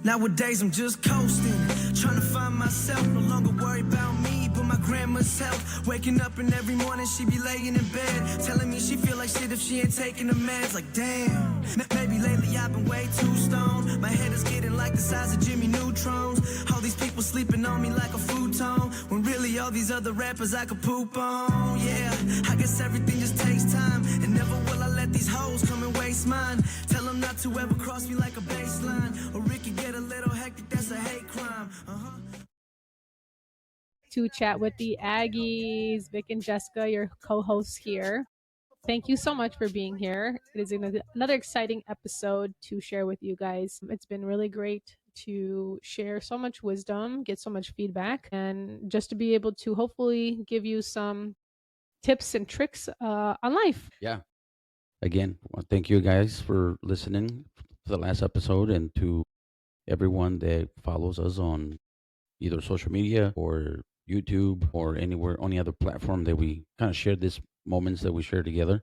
Nowadays I'm just coasting, trying to find myself, no longer worry about me, but my grandma's health. Waking up and every morning she be laying in bed, telling me she feel like shit if she ain't taking the meds. Like damn, maybe lately I've been way too stoned. My head is getting like the size of Jimmy Neutrons. All these people sleeping on me like a futon, when really all these other rappers I could poop on. Yeah, I guess everything just takes time, and never will I let these hoes come and waste mine. Tell them not to ever cross me like a baseline, or Ricky get a little hectic, that's a hate crime. To chat with the Aggies, Vic and Jessica, your co-hosts here. Thank you so much for being here. It is another exciting episode to share with you guys. It's been really great to share so much wisdom, get so much feedback, and just to be able to hopefully give you some tips and tricks on life. Yeah. Again, thank you guys for listening to the last episode, and to everyone that follows us on either social media or YouTube or anywhere, any other platform that we kind of share these moments that we share together.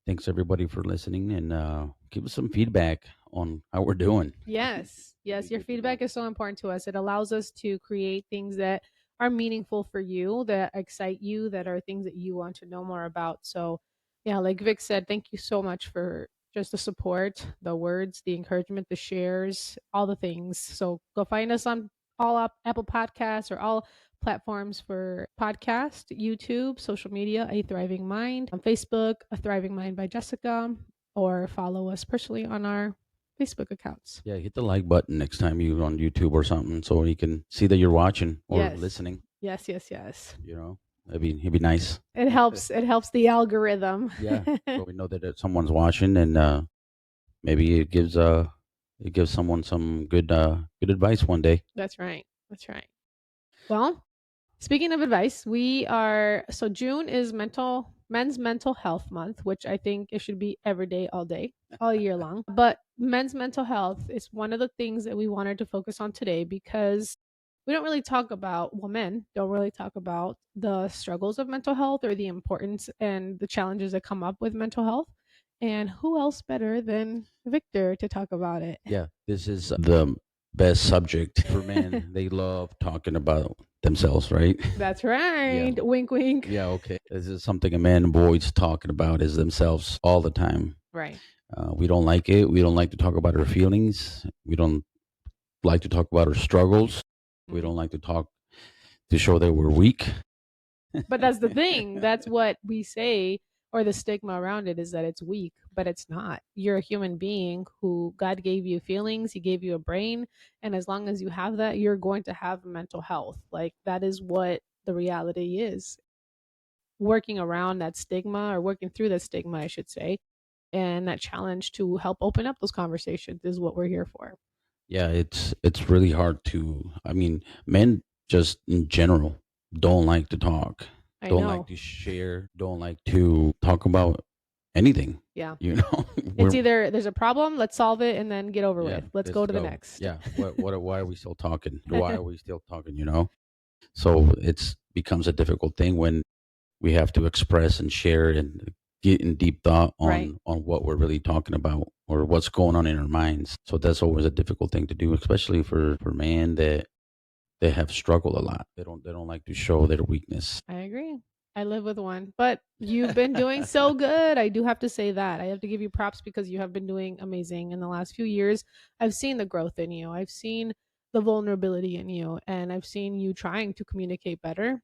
Thanks everybody for listening, and give us some feedback on how we're doing. Yes, yes, your Good to know. feedback is so important to us. It allows us to create things that are meaningful for you, that excite you, that are things that you want to know more about. So, yeah, like Vic said, thank you so much for just the support, the words, the encouragement, the shares, all the things. So, go find us on Apple Podcasts or all platforms for podcast, YouTube, social media, A Thriving Mind, on Facebook, A Thriving Mind by Jessica, or follow us personally on our Facebook accounts. Yeah, hit the like button next time you're on YouTube or something, so he can see that you're watching or Yes. listening. Yes, yes, yes. You know, it'd be nice. It helps. It helps the algorithm. Yeah, so we know that someone's watching, and maybe it gives someone some good advice one day. That's right. That's right. Well, speaking of advice, June is men's mental health month, which I think it should be every day, all day, all year long. But men's mental health is one of the things that we wanted to focus on today, because we don't really talk about, well, men don't really talk about the struggles of mental health or the importance and the challenges that come up with mental health. And who else better than Victor to talk about it? Yeah, this is the best subject for men. They love talking about themselves, right? That's right. Yeah. Wink, wink. Yeah, okay. This is something a man avoids talking about, is themselves all the time. Right. We don't like it. We don't like to talk about our feelings. We don't like to talk about our struggles. We don't like to talk to show that we're weak. But that's the thing. That's what we say, or the stigma around it is that it's weak, but it's not. You're a human being who God gave you feelings, He gave you a brain. And as long as you have that, you're going to have mental health. Like, that is what the reality is. Working around that stigma, or working through that stigma, I should say, and that challenge to help open up those conversations is what we're here for. Yeah, it's really hard to. I mean, men just in general don't like to talk, I don't know. like to share, don't like to talk about anything. Yeah. You know, It's either there's a problem, let's solve it and then get over yeah, with. Let's go to the next. Yeah, why are we still talking? Why are we still talking? You know, so it's becomes a difficult thing when we have to express and share and get in deep thought on Right. on what we're really talking about or what's going on in our minds. So that's always a difficult thing to do, especially for men that they have struggled a lot. They don't like to show their weakness. I agree. I live with one, but you've been doing so good. I do have to say that. I have to give you props because you have been doing amazing in the last few years. I've seen the growth in you. I've seen the vulnerability in you, and I've seen you trying to communicate better,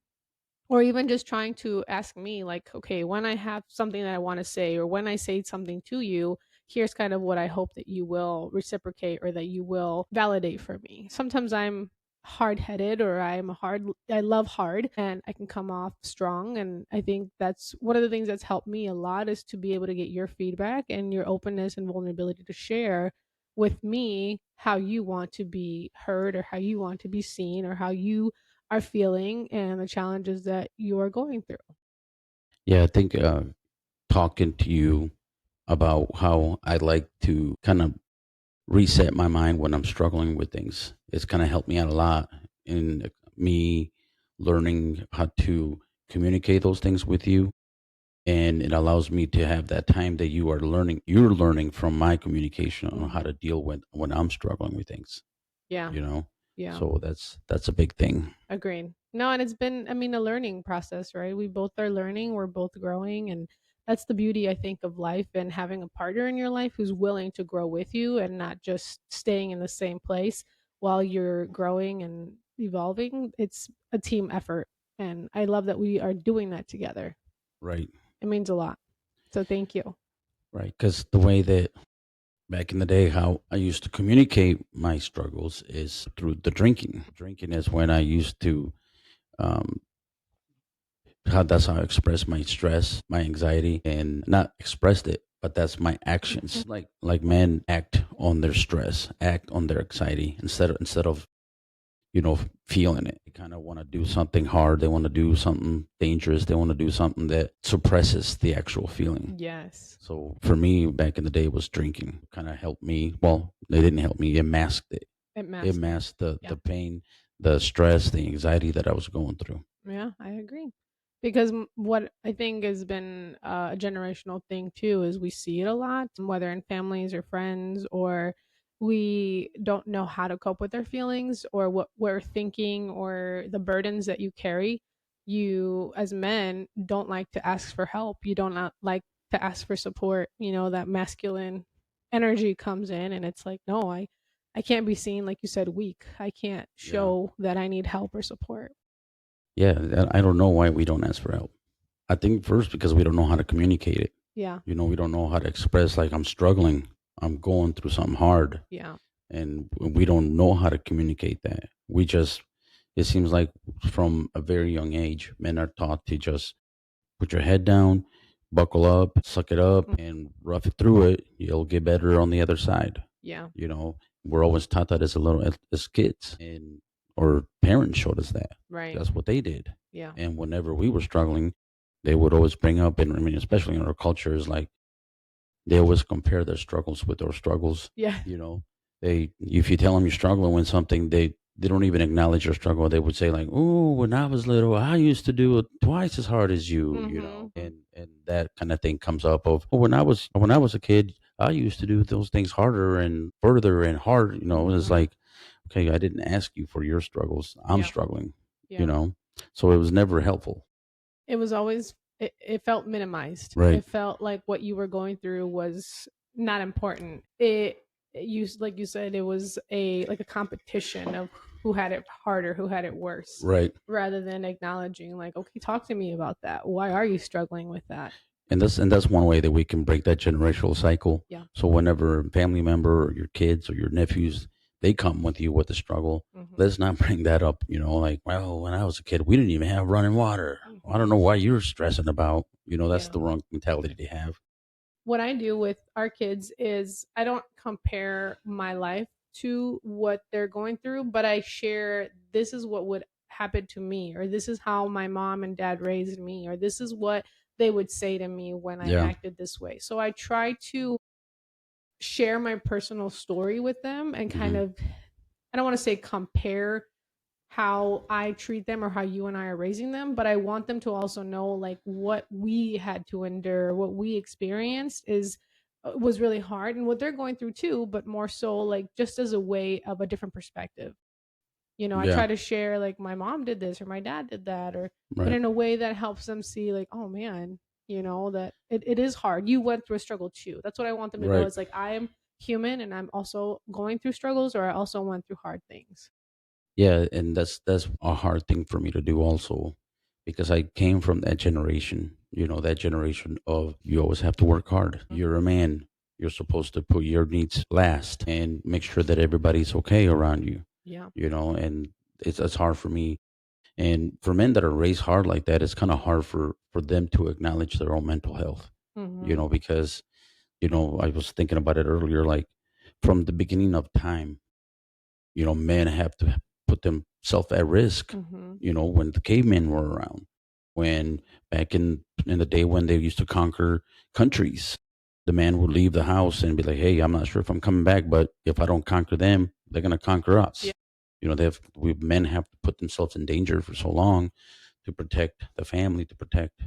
or even just trying to ask me, like, okay, when I have something that I want to say, or when I say something to you, here's kind of what I hope that you will reciprocate or that you will validate for me. Sometimes I'm hard-headed, or I love hard, and I can come off strong, and I think that's one of the things that's helped me a lot, is to be able to get your feedback and your openness and vulnerability to share with me how you want to be heard, or how you want to be seen, or how you are feeling and the challenges that you are going through. Yeah, I think talking to you about how I like to kind of reset my mind when I'm struggling with things, it's kind of helped me out a lot in me learning how to communicate those things with you, and it allows me to have that time that you're learning from my communication on how Mhm. to deal with when I'm struggling with things. Yeah. you know. Yeah. So that's a big thing. Agreed. No, and it's been, I mean, a learning process, right? We both are learning, we're both growing, and that's the beauty, I think, of life and having a partner in your life who's willing to grow with you and not just staying in the same place while you're growing and evolving. It's a team effort. And I love that we are doing that together. Right. It means a lot. So thank you. Right. Because the way that back in the day, how I used to communicate my struggles is through the drinking. Drinking is when I used to, um, how that's how I express my stress, my anxiety, and not expressed it, but that's my actions. Like men act on their stress, act on their anxiety instead of feeling it. They kind of want to do something hard. They want to do something dangerous. They want to do something that suppresses the actual feeling. Yes. So for me, back in the day, it was drinking. Kind of helped me. Well, they didn't help me. It masked it. It It masked it. masked the Yeah. the pain, the stress, the anxiety that I was going through. Yeah, I agree. Because what I think has been a generational thing too is we see it a lot, whether in families or friends, or we don't know how to cope with our feelings or what we're thinking or the burdens that you carry. You, as men, don't like to ask for help. You don't like to ask for support. You know, that masculine energy comes in and it's like, no, I can't be seen, like you said, weak. I can't Yeah. show that I need help or support. Yeah, and I don't know why we don't ask for help. I think first because we don't know how to communicate it. Yeah. We don't know how to express like I'm struggling, I'm going through something hard, Yeah. and we don't know how to communicate that. We just it seems like from a very young age, men are taught to just put your head down, buckle up, suck it up, Mm. and rough it through it. You'll get better on the other side. Yeah. You know, we're always taught that as kids, and or parents showed us that. Right. That's what they did. Yeah. And whenever we were struggling, they would always bring up, and I mean, especially in our culture, is like they always compare their struggles with our struggles. Yeah. You know, they if you tell them you're struggling with something, they don't even acknowledge your struggle. They would say like, "Oh, when I was little, I used to do it twice as hard as you," Mhm. and that kind of thing comes up of, "Oh, when I was a kid, I used to do those things harder and further and hard." It's Mhm. like, okay, I didn't ask you for your struggles. I'm Yeah. struggling. You Yeah. know, so it was never helpful. It was always it felt minimized. Right. It felt like what you were going through was not important. You, like you said, it was a like a competition of who had it harder, who had it worse, Right. rather than acknowledging like, okay, talk to me about that. Why are you struggling with that? And that's one way that we can break that generational cycle. Yeah. So whenever a family member or your kids or your nephews they come with you with the struggle, Mhm. let's not bring that up. Like, well, when I was a kid, we didn't even have running water. I don't Mhm. know why you're stressing about. That's Yeah. the wrong mentality to have. What I do with our kids is I don't compare my life to what they're going through, but I share this is what would happen to me, or this is how my mom and dad raised me, or this is what they would say to me when I Yeah. acted this way. So I try to share my personal story with them and kind Hmm. of, I don't want to say compare how I treat them or how you and I are raising them, but I want them to also know like what we had to endure, what we experienced is was really hard and what they're going through too, but more so like just as a way of a different perspective. I Yeah. try to share like my mom did this or my dad did that or but Right. in a way that helps them see like, oh man, that it is hard. You went through a struggle too. That's what I want them to know Right. is like I am human and I'm also going through struggles or I also went through hard things. Yeah, and that's a hard thing for me to do also because I came from that generation, that generation of you always have to work hard. You're a man. You're supposed to put your needs last and make sure that everybody's okay around you, Yeah. and it's hard for me. And for men that are raised hard like that, it's kind of hard for them to acknowledge their own mental health, Mhm. because, I was thinking about it earlier, like from the beginning of time, men have to put themselves at risk. Mhm. When the cavemen were around, when back in the day when they used to conquer countries, the man would leave the house and be like, "Hey, I'm not sure if I'm coming back, but if I don't conquer them, they're gonna conquer us." Yeah. Men have to put themselves in danger for so long to protect the family, to protect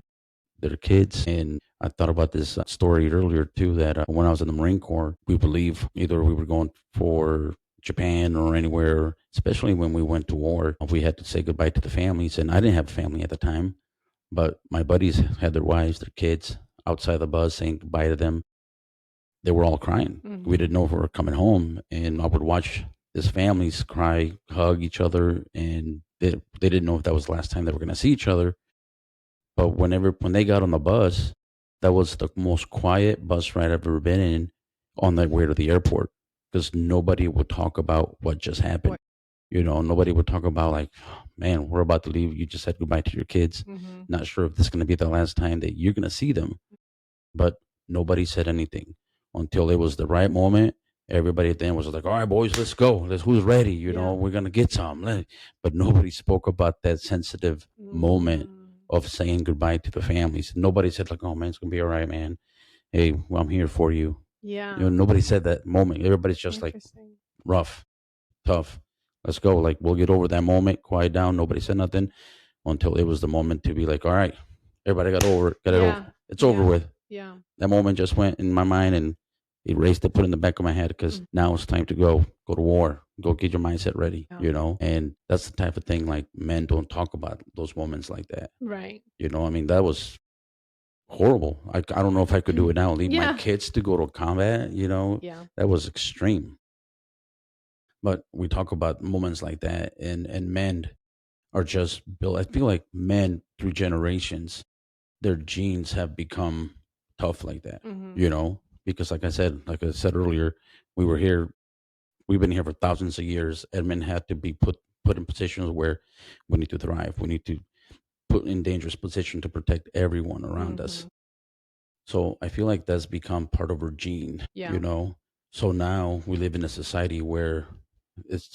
their kids. And I thought about this story earlier too that when I was in the Marine Corps, we believe either we were going for Japan or anywhere, especially when we went to war, we had to say goodbye to the families. And I didn't have a family at the time, but my buddies had their wives, their kids outside the bus saying goodbye to them. They were all crying. We Mhm. didn't know if we were coming home. And I would watch these families cry, hug each other. And they didn't know if that was the last time they were going to see each other. But when they got on the bus, that was the most quiet bus ride I've ever been in on their way to the airport because nobody would talk about what just happened. What? Nobody would talk about like, "Oh, man, we're about to leave. You just said goodbye to your kids. Mhm. Not sure if this is going to be the last time that you're going to see them." But nobody said anything until it was the right moment. Everybody then was like, "All right, boys, let's go. Who's ready? Yeah. We're gonna get some." But nobody spoke about that sensitive moment Mm. of saying goodbye to the families. Nobody said like, "Oh man, it's gonna be all right, man. Hey, well, I'm here for you." Yeah. Nobody said that moment. Everybody's just like Interesting. rough, tough. Let's go. Like we'll get over that moment. Quiet down. Nobody said nothing until it was the moment to be like, "All right, everybody got over it. Got it over. Yeah. It's over Yeah. with." Yeah. That moment just went in my mind and erased it, put it in the back of my head because Mm. now it's time to go to war, go get your mindset ready, Yeah. And that's the type of thing like men don't talk about those moments like that. Right. I mean, that was horrible. I don't know if I could do it now, leave my Yeah. kids to go to combat, Yeah. that was extreme. But we talk about moments like that and men are just built. I feel like men through generations, their genes have become tough like that, Mhm. because like I said earlier, we were here, we've been here for thousands of years, and men had to be put in positions where we need to thrive. We need to put in dangerous position to protect everyone around us. Mhm. So I feel like that's become part of our gene. Yeah. So now we live in a society where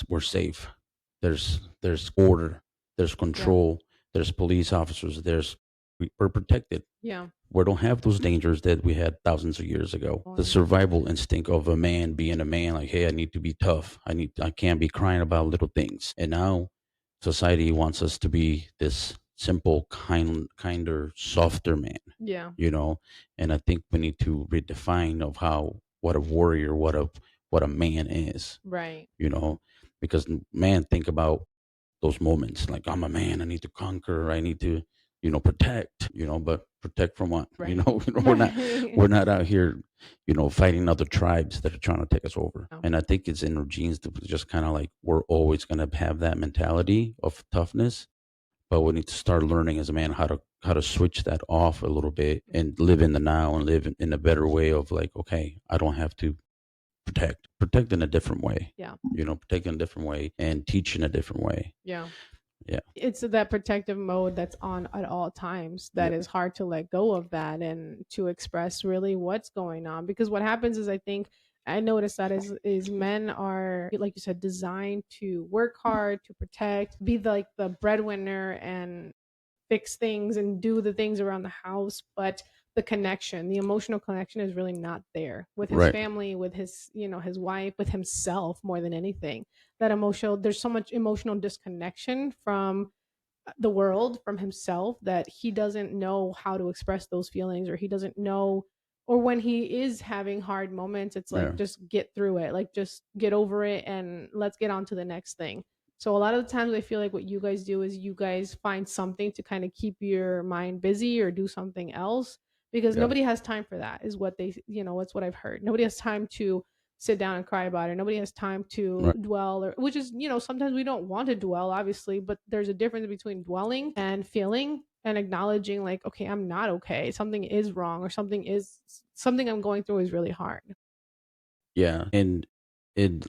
we're safe. There's order, there's Yeah. control, there's police officers, we're protected. Yeah. We don't have those dangers that we had thousands of years ago. The Point. survival instinct of a man being a man, like, hey, I need to be tough. I can't be crying about little things. And now society wants us to be this simple, kinder, softer man, Yeah. you know. And I think we need to redefine of what a warrior, what a man is, Right. you know, because man think about those moments like I'm a man, I need to conquer, I need to protect, but protect from what? Right. We're not Right. we're not out here fighting other tribes that are trying to take us over. No. And I think it's in our genes to just kind of like we're always going to have that mentality of toughness, but we need to start learning as a man how to switch that off a little bit and live in the now and live in a better way of like, okay, I don't have to protect in a different way, Yeah. protect in a different way and teach in a different way. Yeah. Yeah. It's that protective mode that's on at all times that Yep. is hard to let go of that and to express really what's going on, because what happens is I think I noticed that is men are, like you said, designed to work hard, to protect, be like the breadwinner and fix things and do the things around the house, but the connection, the emotional connection is really not there with his Right. family, with his, his wife, with himself more than anything. That emotional, there's so much emotional disconnection from the world, from himself, that he doesn't know how to express those feelings, or he doesn't know, or when he is having hard moments, it's like Yeah. just get through it, like just get over it and let's get on to the next thing. So a lot of the times I feel like what you guys do is you guys find something to kind of keep your mind busy or do something else, because Yeah. nobody has time for that, is what they, that's what I've heard. Nobody has time to sit down and cry about it. Nobody has time to Right. dwell, or which is, sometimes we don't want to dwell, obviously, but there's a difference between dwelling and feeling and acknowledging like, okay, I'm not okay. Something is wrong, or something I'm going through is really hard. Yeah. And it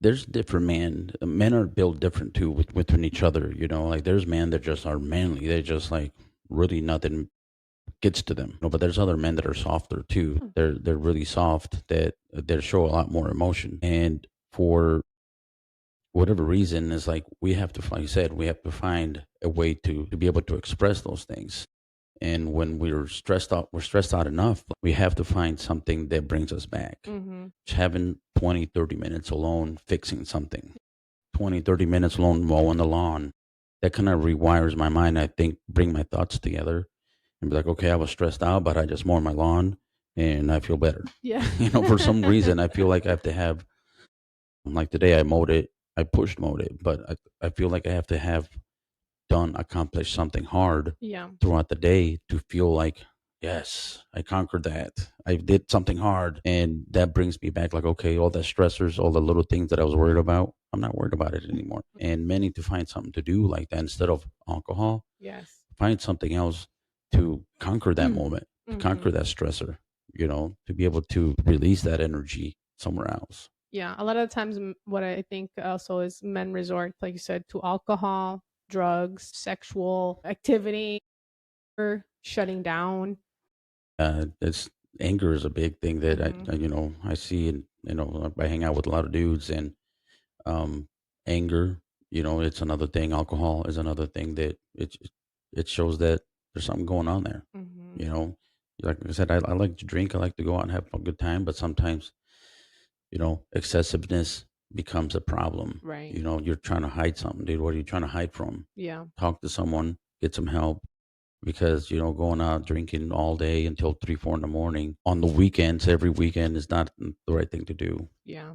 there's different men are built different too within each other, like there's men that just are manly. They just like really nothing gets to them. But there's other men that are softer too. Hmm. They're really soft that they show a lot more emotion. And for whatever reason is like we have to, like you said, we have to find a way to be able to express those things. And when we're stressed out enough, we have to find something that brings us back. Mm-hmm. Just having 20, 30 minutes alone fixing something, 20, 30 minutes alone mowing the lawn, that kind of rewires my mind. I think bring my thoughts together and be like, okay, I was stressed out, but I just mowed my lawn and I feel better. Yeah. For some reason, I feel like I have to have Like today, I mowed it, I push mowed it, but I feel like I have to have accomplished something hard Yeah. throughout the day to feel like, yes, I conquered that. I did something hard. And that brings me back like, okay, all the stressors, all the little things that I was worried about, I'm not worried about it anymore. And many to find something to do like that instead of alcohol, Yes. find something else to conquer that moment, to Mm-hmm. conquer that stressor, to be able to release that energy somewhere else. Yeah, a lot of the times, what I think also is men resort, like you said, to alcohol, drugs, sexual activity, or shutting down. It's anger is a big thing that Hmm. I see, and I hang out with a lot of dudes, and um, anger, it's another thing. Alcohol is another thing that it shows that there's something going on there. Hmm. You know, like I said, I like to drink. I like to go out and have a good time, but sometimes excessiveness becomes a problem. Right. You're trying to hide something, dude. What are you trying to hide from? Yeah. Talk to someone, get some help, because going out drinking all day until 3 4 in the morning on the weekends, every weekend, is not the right thing to do. Yeah.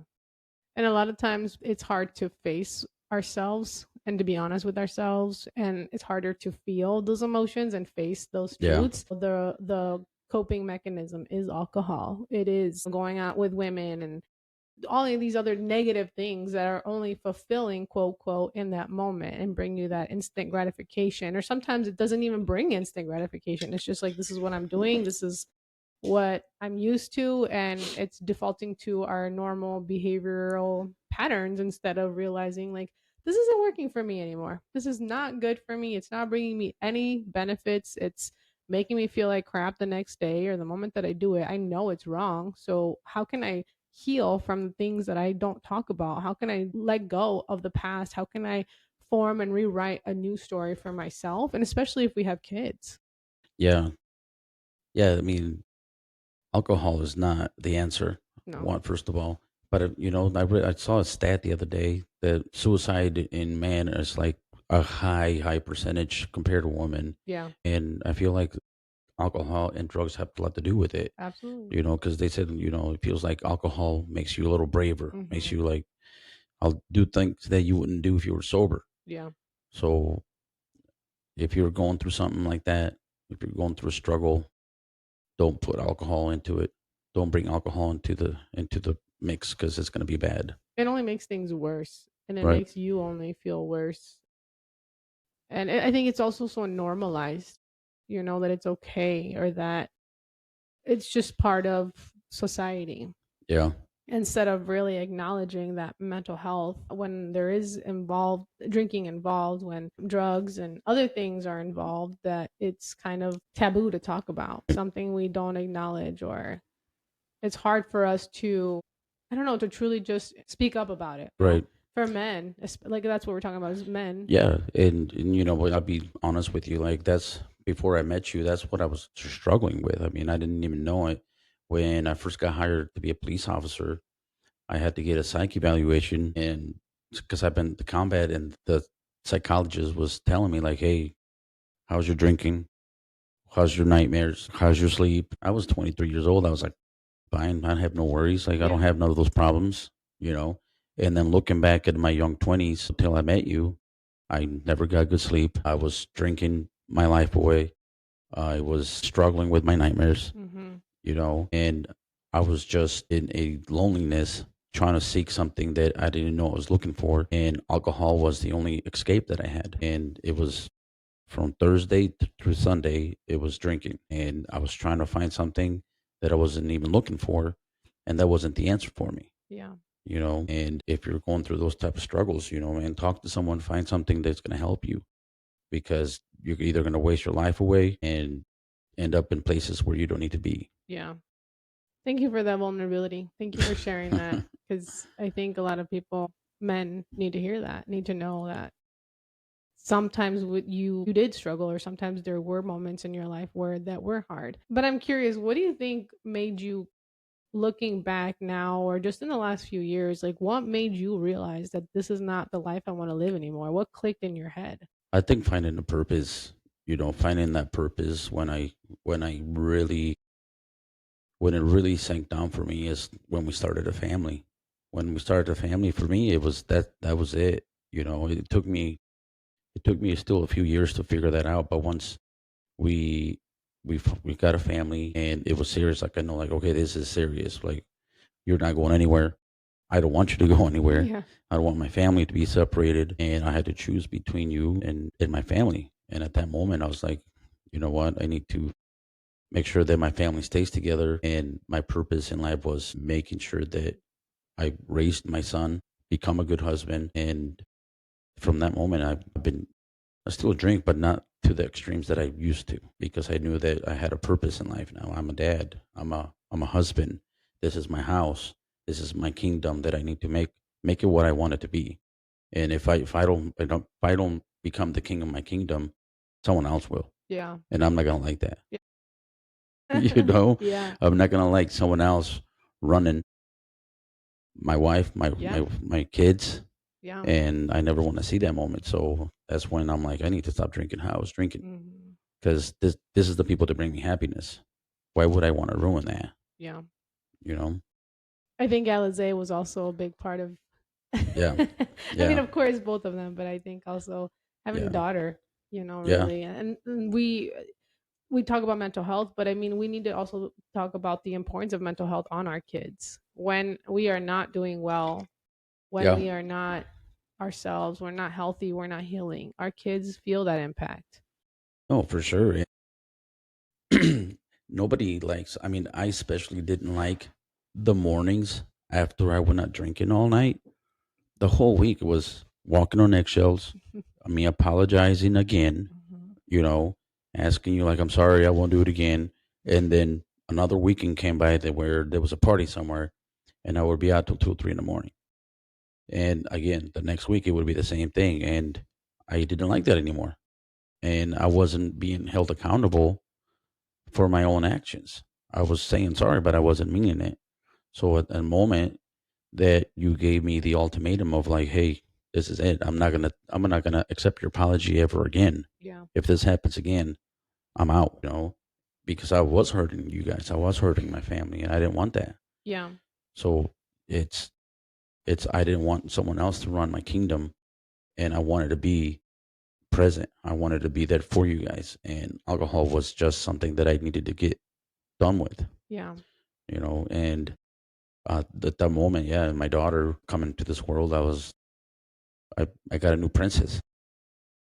And a lot of times it's hard to face ourselves and to be honest with ourselves, and it's harder to feel those emotions and face those Yeah. truths. The coping mechanism is alcohol. It is going out with women and all of these other negative things that are only fulfilling, quote quote, in that moment and bring you that instant gratification. Or sometimes it doesn't even bring instant gratification. It's just like, this is what I'm doing, this is what I'm used to, and it's defaulting to our normal behavioral patterns instead of realizing, like, this isn't working for me anymore. This is not good for me. It's not bringing me any benefits. It's making me feel like crap the next day or the moment that I do it. I know it's wrong. So, how can I heal from the things that I don't talk about? How can I let go of the past? How can I form and rewrite a new story for myself? And especially if we have kids. Yeah. Yeah. I mean, alcohol is not the answer. No. One, first of all, but I saw a stat the other day that suicide in man is like a high percentage compared to women, Yeah, and I feel like alcohol and drugs have a lot to do with it. absolutely. Because they said it feels like alcohol makes you a little braver, makes Hmm. you like, I'll do things that you wouldn't do if you were sober. Yeah. So if you're going through something like that, if you're going through a struggle, don't put alcohol into it. Don't bring alcohol into the mix, because it's going to be bad. It only makes things worse, and it Right. makes you only feel worse. And I think it's also so normalized, that it's okay or that it's just part of society. Yeah. Instead of really acknowledging that mental health, when there is involved drinking involved, when drugs and other things are involved, that it's kind of taboo to talk about, something we don't acknowledge, or it's hard for us to, I don't know, to truly just speak up about it. Right. For men, like that's what we're talking about is men. Yeah. And what, I'll be honest with you, like, that's before I met you, that's what I was struggling with. I mean, I didn't even know it. When I first got hired to be a police officer, I had to get a psych evaluation, and because I've been to combat, and the psychologist was telling me like, "Hey, how's your drinking? How's your nightmares? How's your sleep?" I was 23 years old. I was like, "Fine, I have no worries. Like, I don't Yeah. have none of those problems, you know." And then looking back at my young 20s until I met you, I never got good sleep. I was drinking my life away. I was struggling with my nightmares, Hmm. and I was just in a loneliness, trying to seek something that I didn't know I was looking for. And alcohol was the only escape that I had. And it was from Thursday through Sunday, it was drinking. And I was trying to find something that I wasn't even looking for. And that wasn't the answer for me. Yeah. And if you're going through those type of struggles, man, talk to someone, find something that's going to help you, because you're either going to waste your life away and end up in places where you don't need to be. Yeah. Thank you for that vulnerability. Thank you for sharing that, because I think a lot of people, men, need to hear that, need to know that sometimes you did struggle, or sometimes there were moments in your life where that were hard. But I'm curious, what do you think made you, looking back now or just in the last few years, like what made you realize that this is not the life I want to live anymore? What clicked in your head? I think finding a purpose, finding that purpose when I really when it really sank down for me is when we started a family. when we started a family, for me, it was that was it. You know, it took me still a few years to figure that out. But once we we got a family and it was serious, like I know, like okay, this is serious. Like you're not going anywhere. I don't want you to go anywhere. Yeah. I don't want my family to be separated. And I had to choose between you and my family. And at that moment, I was like, you know what? I need to make sure that my family stays together. And my purpose in life was making sure that I raised my son, become a good husband. And from that moment, I still drink, but not to the extremes that I used to, because I knew that I had a purpose in life now. I'm a dad. I'm a husband. This is my house. This is my kingdom that I need to make it what I want it to be. And if I don't become the king of my kingdom, someone else will, Yeah. and I'm not gonna like that. Yeah. You know, Yeah. I'm not gonna like someone else running my wife, my Yeah. my my kids, Yeah. and I never want to see that moment. So that's when I'm like, I need to stop drinking how I was drinking, Mhm. because this is the people that bring me happiness. Why would I want to ruin that? Yeah. You know? I think Alizé was also a big part of Yeah, I mean, yeah, of course, both of them, but I think also having a yeah, daughter, yeah. really. And we talk about mental health, but I mean, we need to also talk about the importance of mental health on our kids. When we are not doing well, when Yeah. we are not ourselves, we're not healthy, we're not healing. Our kids feel that impact. Oh, for sure. Nobody likes. I mean, I especially didn't like the mornings after I went out drinking all night. The whole week was walking on eggshells. Me apologizing again. Mhm. You know, asking you like, I'm sorry, I won't do it again. And then another weekend came by that where there was a party somewhere, and I would be out till 2 or 3 in the morning. And again, the next week it would be the same thing, and I didn't like that anymore. And I wasn't being held accountable for my own actions. I was saying sorry, but I wasn't meaning it. So at the moment that you gave me the ultimatum of like, hey, this is it. I'm not gonna accept your apology ever again. Yeah. If this happens again, I'm out, because I was hurting you guys. I was hurting my family and I didn't want that. Yeah. So it's I didn't want someone else to run my kingdom, and I wanted to be present. I wanted to be there for you guys, and alcohol was just something that I needed to get done with, Yeah. and at that moment, yeah, my daughter coming to this world, I got a new princess.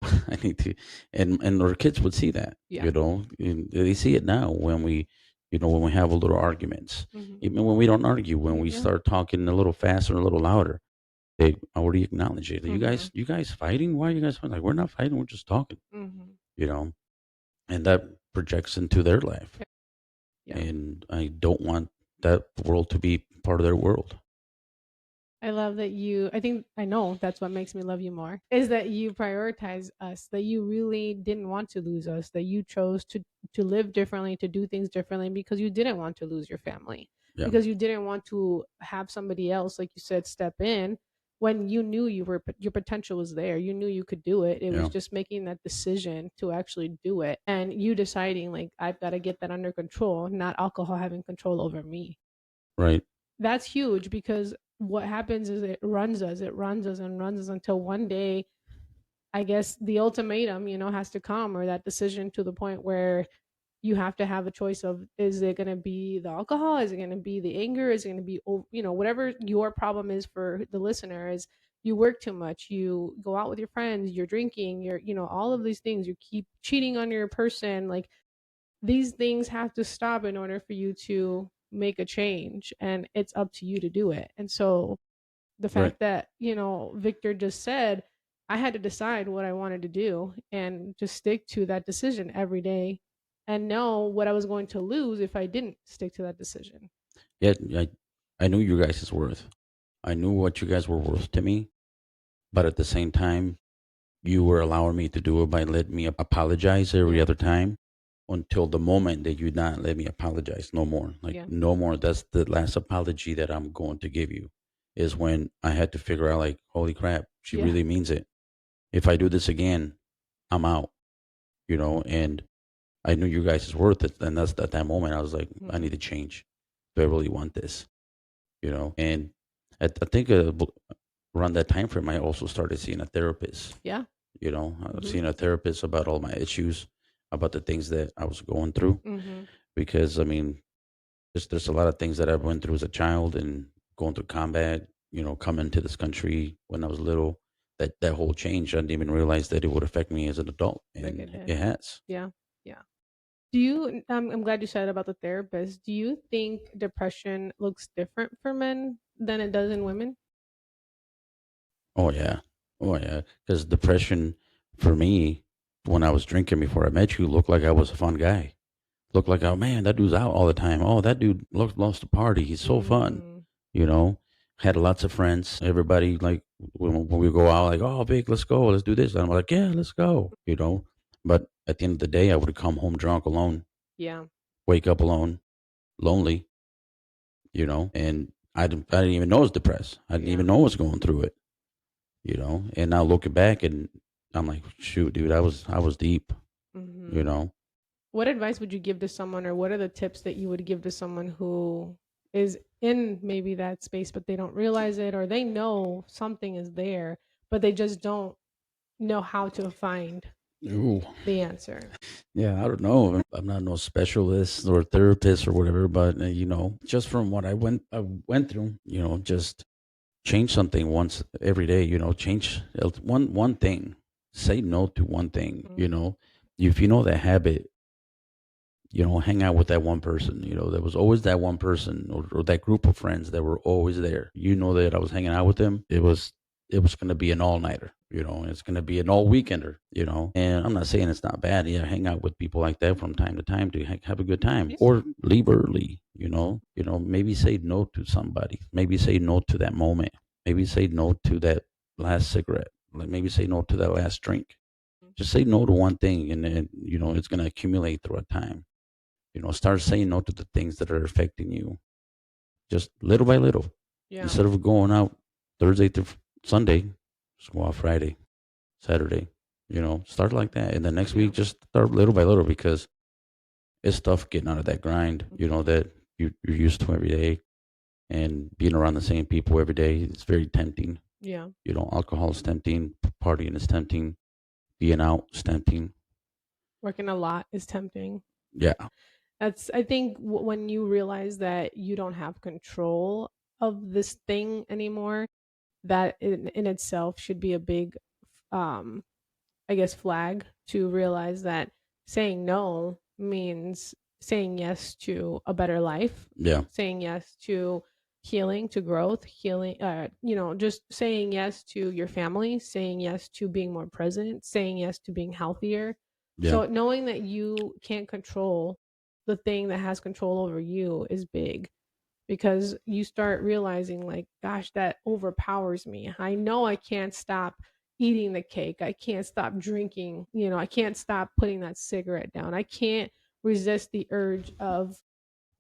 I need to, and our kids would see that, Yeah. and they see it now when we have a little arguments, Mhm. even when we don't argue, when we Yeah. start talking a little faster, a little louder, they already acknowledge it. You Mhm. guys, you guys fighting? Why are you guys fighting? Like, we're not fighting. We're just talking, Mhm. you know, and that projects into their life. Yeah. And I don't want that world to be part of their world. I love that I think I know that's what makes me love you more is that you prioritize us, that you really didn't want to lose us, that you chose to live differently, to do things differently because you didn't want to lose your family, Yeah. because you didn't want to have somebody else, like you said, step in when you knew your potential was there. You knew you could do it. It was Yeah. just making that decision to actually do it and you deciding like I've got to get that under control, not alcohol having control over me. Right. That's huge because what happens is it runs us and runs us until one day, I guess the ultimatum, has to come, or that decision to the point where you have to have a choice of, is it going to be the alcohol? Is it going to be the anger? Is it going to be, whatever your problem is for the listener is you work too much, you go out with your friends, you're drinking, all of these things, you keep cheating on your person. Like these things have to stop in order for you to make a change, and it's up to you to do it. And so the Right. fact that Victor just said I had to decide what I wanted to do and just stick to that decision every day and know what I was going to lose if I didn't stick to that decision. Yeah. I knew you guys' worth. I knew what you guys were worth to me, but at the same time, you were allowing me to do it by letting me apologize every Yeah. other time until the moment that you not let me apologize no more. Like Yeah. no more. That's the last apology that I'm going to give you. Is when I had to figure out like, holy crap, she Yeah. really means it. If I do this again, I'm out. And I knew you guys is worth it. And that's at that moment I was like, I need Hmm. to change. Do I really want this? And I think around that time frame, I also started seeing a therapist. Yeah. Mhm. Seeing a therapist about all my issues, about the things that I was going through. Mhm. Because I mean, there's a lot of things that I went through as a child and going through combat. Coming to this country when I was little. That whole change, I didn't even realize that it would affect me as an adult, Like it and did. it has. Yeah. Yeah. Do you I'm glad you said about the therapist. Do you think depression looks different for men than it does in women? Oh yeah, oh yeah. Because depression for me, when I was drinking before I met you, looked like I was a fun guy. Looked like, oh man, that dude's out all the time. Oh, that dude loves to party. He's so fun. Mm, You know, had lots of friends. Everybody like when we go out, like, oh, Vic, let's go, let's do this. And I'm like, yeah, let's go. But at the end of the day, I would come home drunk, alone, yeah. wake up alone, lonely. And I didn't even know I was depressed. I didn't Yeah. even know I was going through it. And now looking back, and I'm like, shoot, dude, I was deep. You Mhm. know, What advice would you give to someone, or what are the tips that you would give to someone who is in maybe that space, but they don't realize it, or they know something is there, but they just don't know how to find Ooh. the answer? Yeah, I don't know. I'm not no specialist or therapist or whatever, but just from what I went through, just change something once every day. Change one thing. Say no to one thing. Mhm. If you know that habit, hang out with that one person. There was always that one person or that group of friends that were always there. That I was hanging out with them. It was going to be an all nighter. It's going to be an all weekender. And I'm not saying it's not bad. Yeah, hang out with people like that from time to time to have a good time, Yes. or leave early. Maybe say no to somebody. Maybe say no to that moment. Maybe say no to that last cigarette. Like maybe say no to that last drink. Just say no to one thing, and then it's going to accumulate throughout time. Start saying no to the things that are affecting you, just little by little. Yeah. Instead of going out Thursday to Sunday, just go out Friday, Saturday. Start like that, and the next Yeah. week just start little by little, because it's tough getting out of that grind. That you're used to every day, and being around the same people every day. It's very tempting. Yeah. Alcohol is tempting, partying is tempting, being out is tempting. Working a lot is tempting. Yeah, That's I think when you realize that you don't have control of this thing anymore, that in itself should be a big um I guess flag to realize that saying no means saying yes to a better life, yeah, saying yes to healing, to growth, healing, just saying yes to your family, saying yes to being more present, saying yes to being healthier. yeah, So knowing that you can't control the thing that has control over you is big, because you start realizing like, gosh, that overpowers me. I know I can't stop eating the cake, I can't stop drinking, I can't stop putting that cigarette down, I can't resist the urge of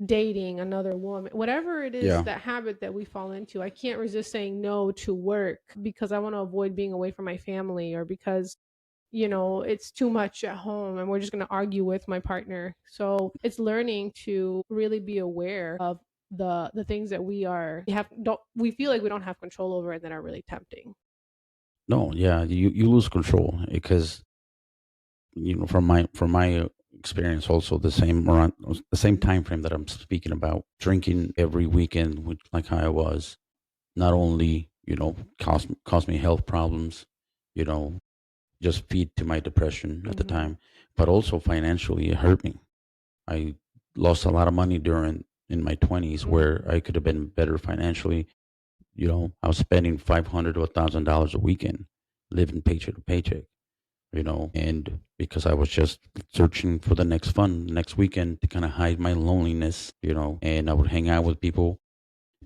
dating another woman, whatever it is, yeah, that habit that we fall into. I can't resist saying no to work because I want to avoid being away from my family, or because it's too much at home and we're just going to argue with my partner. So it's learning to really be aware of the things that we feel like we don't have control over and that are really tempting. no, yeah. You lose control, because from my experience, also the same time frame that I'm speaking about, drinking every weekend, like how I was, not only caused me health problems, you know just feed to my depression at the Hmm. time, but also financially it hurt me. I lost a lot of money during in my 20s, where Hmm. I could have been better financially. I was spending $500 to $1,000 a weekend, living paycheck to paycheck. And because I was just searching for the next fun, next weekend, to kind of hide my loneliness. And I would hang out with people,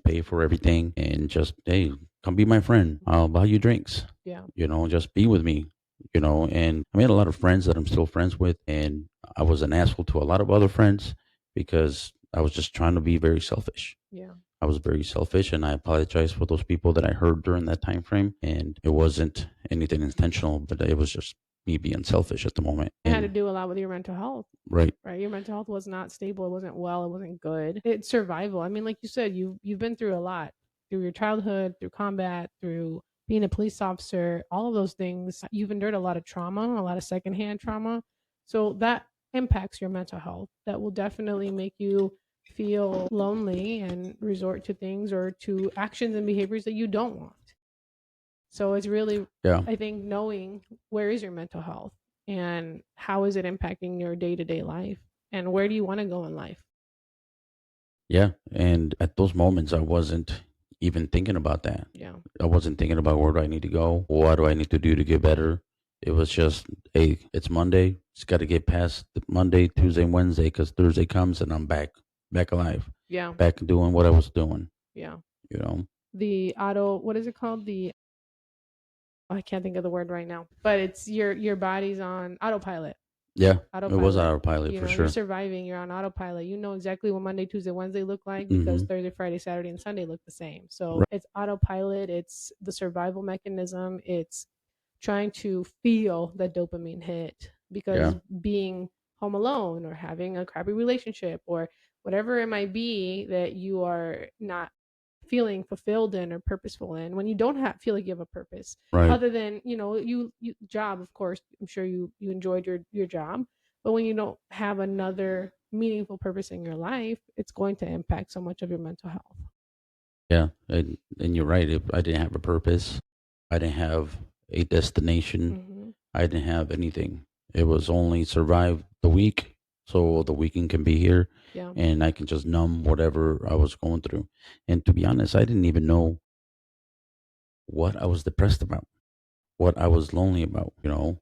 pay for everything, and just, hey, come be my friend. I'll buy you drinks. Yeah. Just be with me. And I made a lot of friends that I'm still friends with, and I was an asshole to a lot of other friends, because I was just trying to be very selfish. Yeah. I was very selfish, and I apologize for those people that I hurt during that time frame. And it wasn't anything intentional, but it was just me being selfish at the moment. It had to And do a lot with your mental health. right, Right, your mental health was not stable, it wasn't well, it wasn't good, it's survival. I mean, like you said, you've been through a lot. through your childhood, through combat, through being a police officer, all of those things, you've endured a lot of trauma, a lot of secondhand trauma. So that impacts your mental health. That will definitely make you feel lonely and resort to things or to actions and behaviors that you don't want. So it's really, Yeah. I think, knowing where is your mental health and how is it impacting your day to day life and where do you want to go in life? Yeah. And at those moments, I wasn't even thinking about that. Yeah. I wasn't thinking about where do I need to go? What do I need to do to get better? It was just, hey, it's Monday. It's got to get past the Monday, Tuesday, Wednesday, because Thursday comes and I'm back alive, Yeah. back doing what I was doing, Yeah. you know? The auto, what is it called? The, I can't think of the word right now, but it's your body's on autopilot. Yeah. It was Autopilot. autopilot You for know, you're sure. surviving, you're on autopilot. You know exactly what Monday, Tuesday, Wednesday look like because Mm-hmm. Thursday, Friday, Saturday, and Sunday look the same. So Right. it's autopilot, it's the survival mechanism, it's trying to feel that dopamine hit because Yeah. being home alone or having a crappy relationship or whatever it might be that you are not feeling fulfilled in or purposeful in when you don't feel like you have a purpose Right. other than you job, of course, I'm sure you enjoyed your job, but when you don't have another meaningful purpose in your life, it's going to impact so much of your mental health. Yeah. And you're right. If I didn't have a purpose, I didn't have a destination, Hmm. I didn't have anything. It was only survive the week so the weekend can be here Yeah. and I can just numb whatever I was going through. And to be honest, I didn't even know what I was depressed about, what I was lonely about, you know.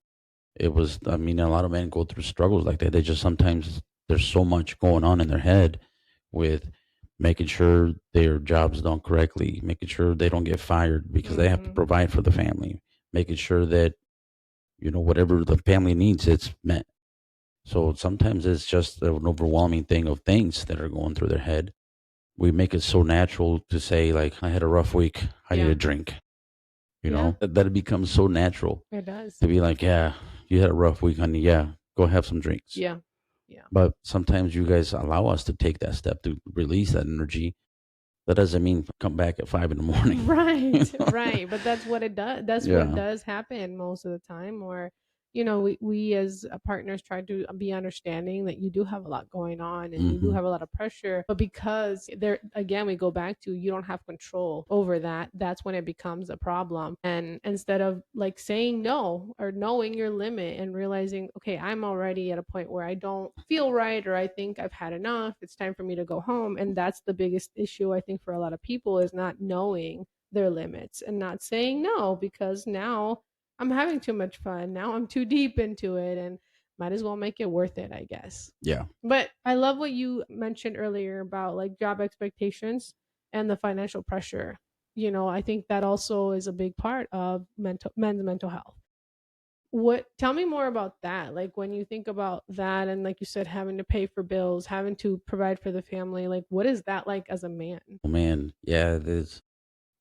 It was, I mean, a lot of men go through struggles like that. They just sometimes there's so much going on in their head with making sure their job's done correctly, making sure they don't get fired because they have to Hmm. provide for the family, making sure that, you know, whatever the family needs, it's met. So sometimes it's just an overwhelming thing of things that are going through their head. We make it so natural to say, like, I had a rough week. I need Yeah. a drink. You Yeah. know, that it becomes so natural It does. to be like, yeah, you had a rough week, honey. Yeah, go have some drinks. Yeah. Yeah. But sometimes you guys allow us to take that step to release that energy. That doesn't mean come back at 5 in the morning. Right, right. But that's what it does. That's what Yeah. does happen most of the time. Or, we as partners try to be understanding that you do have a lot going on and you do Hmm. have a lot of pressure. But because there, again, we go back to you don't have control over that. That's when it becomes a problem. And instead of like saying no or knowing your limit and realizing, okay, I'm already at a point where I don't feel right or I think I've had enough. It's time for me to go home. And that's the biggest issue, I think, for a lot of people is not knowing their limits and not saying no because now I'm having too much fun. Now I'm too deep into it and might as well make it worth it, I guess. Yeah. But I love what you mentioned earlier about like job expectations and the financial pressure. I think that also is a big part of men's mental health. What Tell me more about that. Like when you think about that and like you said having to pay for bills, having to provide for the family, like what is that like as a man? Oh, man. Yeah. There's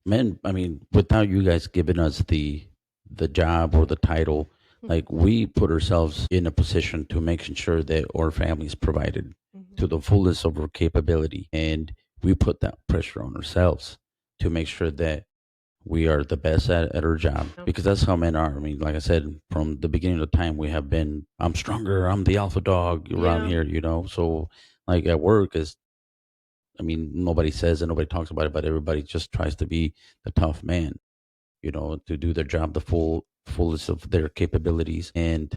men. I mean, without you guys giving us the job or the title, like we put ourselves in a position to making sure that our family is provided to Mhm. the fullest of our capability, and we put that pressure on ourselves to make sure that we are the best at our job Yeah. because that's how men are. I mean, like I said, from the beginning of the time, we have been, I'm stronger, I'm the alpha dog around Yeah. here, you know? So, like at work, is, I mean, nobody says it, nobody talks about it, but everybody just tries to be the tough man, you know, to do their job the fullest of their capabilities. And